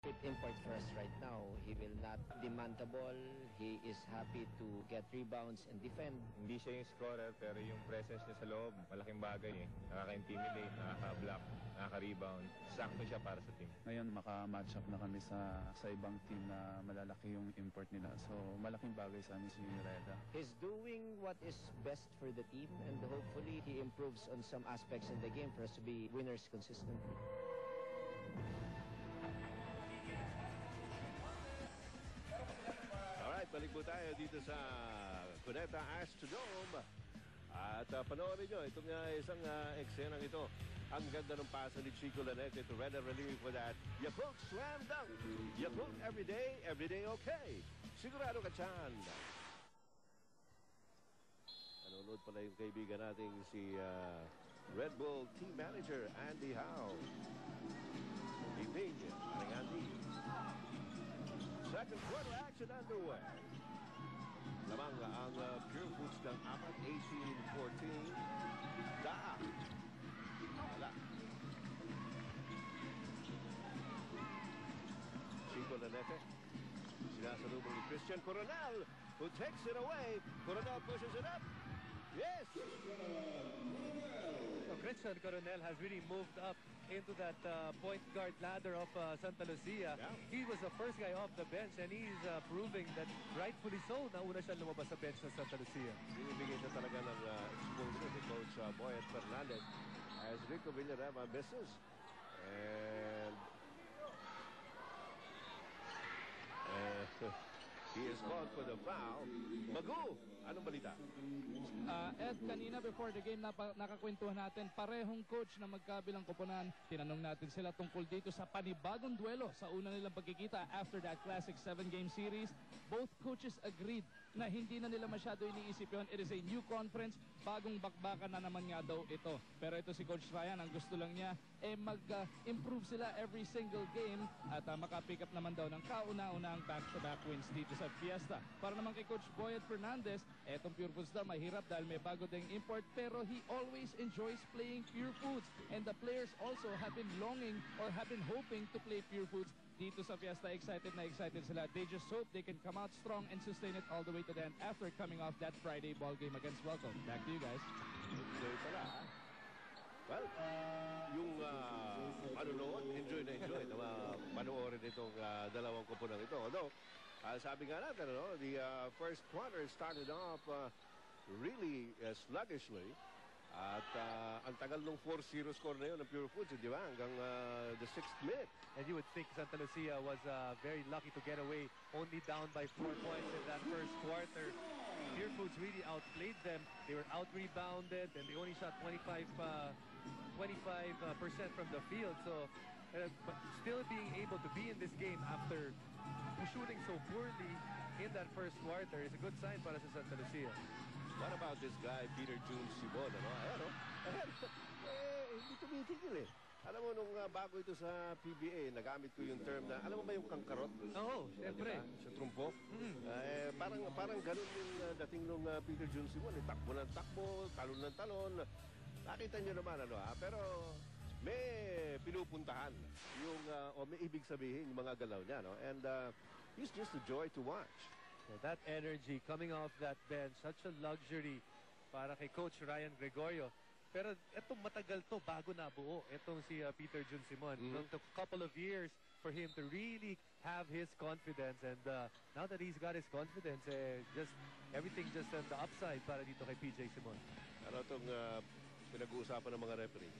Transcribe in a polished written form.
fit import for us right now. He will not demand the ball. He is happy to get rebounds and defend. Hindi siya yung scorer, pero yung presence niya sa loob, malaking bagay eh. Nakaka-intimidate, nakaka-block, nakaka-rebound. Sakto siya para sa team. Ngayon, maka-match up na kami sa ibang team na malalaki yung import nila. So, malaking bagay sa amin si Reda. He's doing what is best for the team, and hopefully he improves on some aspects in the game for us to be winners consistently. Alright, balik po tayo dito sa Cuneta Astrodome. At panoorin nyo, itong isang eksenang ito. Ang ganda ng pasa ni Chico Lanete to Reda Relievi for that Yakult Slam Dunk. Yakult every day okay. Sigurado ka dyan. Nanonood pala yung kaibigan nating si Red Bull Team Manager Andy Howe. Evening, Andy. Second quarter action underway. Lamang ang Pure Foods ng 18-14. Daak. Wala. Chico Lanete. Sinasalubong ni Christian Coronel, who takes it away. Coronel pushes it up. Yes! So Christian Coronel has really moved up into that point guard ladder of Santa Lucia. Yeah. He was the first guy off the bench, and he's proving that rightfully so na una siya lumabas sa bench ng Santa Lucia. Binibigay na talaga ng exposure ni Coach Boyet Fernandez as Rico Villarama misses. And he is called for the foul. Magu, anong balita? Ed, kanina before the game, nakakwentuhan natin, parehong coach na magkabilang koponan. Tinanong natin sila tungkol dito sa panibagong duelo sa una nilang pagkikita after that classic 7-game series. Both coaches agreed na hindi na nila masyado iniisip yun. It is a new conference, bagong bakbakan na naman nga daw ito. Pero ito si Coach Ryan, ang gusto lang niya mag-improve sila every single game at makapick up naman daw ng kauna-unang back-to-back wins dito sa Fiesta. Para naman kay Coach Boyet Fernandez, etong Pure Foods daw mahirap dahil may bago ding import, pero he always enjoys playing Pure Foods, and the players also have been longing or have been hoping to play Pure Foods dito sa Fiesta. Excited na excited sila. They just hope they can come out strong and sustain it all the way to the end after coming off that Friday ball game against Welcome. Back to you guys. Enjoy pala, ha? Well, yung enjoy na panoorin itong dalawang koponan ito. Although, sabi nga natin, the first quarter started off really sluggishly. At ang tagal ng 4-0 score na yun ng Pure Foods, di ba? Hanggang the 6th minute. And you would think Santa Lucia was very lucky to get away, only down by 4 points in that first quarter. Pure Foods really outplayed them. They were out-rebounded, and they only shot 25% from the field. So, but still being able to be in this game after shooting so poorly in that first quarter is a good sign para sa Santa Lucia. What about this guy, Peter June Sibon? Hindi tumitigil eh. Alam mo, nung bago ito sa PBA, nagamit ko yung term na, alam mo ba yung kangkarot? Oo, syempre. Sa trumpo. Parang ganun yung dating nung Peter June Sibon. Takbo ng takbo, talon ng talon. Nakita nyo naman, pero may pinupuntahan yung, o may ibig sabihin yung mga galaw niya, no? And he's just a joy to watch. So that energy coming off that bench, such a luxury para kay Coach Ryan Gregorio. Pero itong matagal to, bago nabuo, itong si Peter Jun Simon. It took a couple of years for him to really have his confidence. And now that he's got his confidence, just everything just on the upside para dito kay PJ Simon. Ano itong pinag-uusapan ng mga referee?